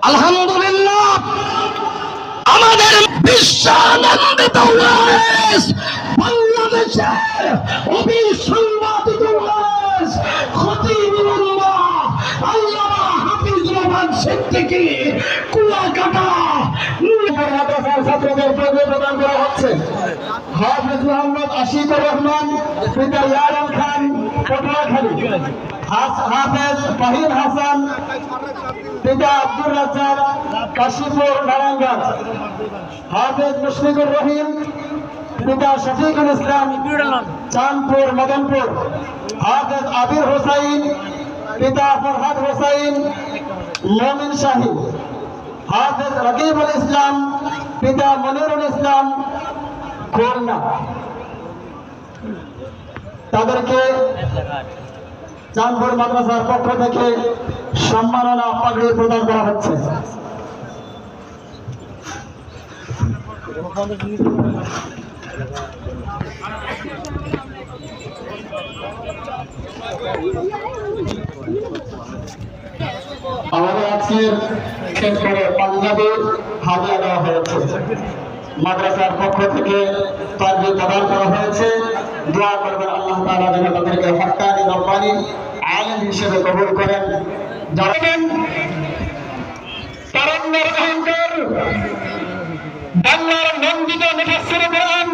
আলহামদুলিল্লাহ আমাদের বিশ্বানন্দিত ওয়াইস বাংলাদেশের অবিসংবাদিত ওয়াইস খতিবুল্লাহ আল্লামা হাফিজ রহমান সিদ্দিকী কুয়াকাটা মাদ্রাসার ছাত্রদের প্রদান করা হচ্ছে। হাফিজ মোহাম্মদ আশিকুর রহমান, পিতা ইয়ারুল খান, পটুয়াখালী। হাফেজ ফাহিম হাসান, পিতা আব্দুর রাজ্জাক, কাশীপুর নারায়ণগঞ্জ। হাফেজ মুশফিকুর রহিম, পিতা শফিকুল ইসলাম, চাঁদপুর মদনপুর। হাফেজ আবির হোসাইন, পিতা ফরহাদ হোসাইন, মমিন শাহী। হাফেজ রকিবুল ইসলাম, পিতা মনিরুল ইসলাম, খুলনা। তাদেরকে চাঁদপুর মাদ্রাসার পক্ষ থেকে সম্মাননা পাগড়ি প্রদান করা হচ্ছে। আমাদের আজকের ক্ষেত্রে পাঞ্জাবি হাদিয়া দেওয়া হয়েছে, মাদ্রাসার পক্ষ থেকে পাগড়ি প্রদান করা হয়েছে। দোয়া করবেন আল্লাহ তাআলা যেন তাদেরকে হক্কানি রব্বানি আলেম হিসেবে কবুল করেন। জানেন তারুণ্যের অহংকার বাংলার নন্দিত মুফাসসির কোরআন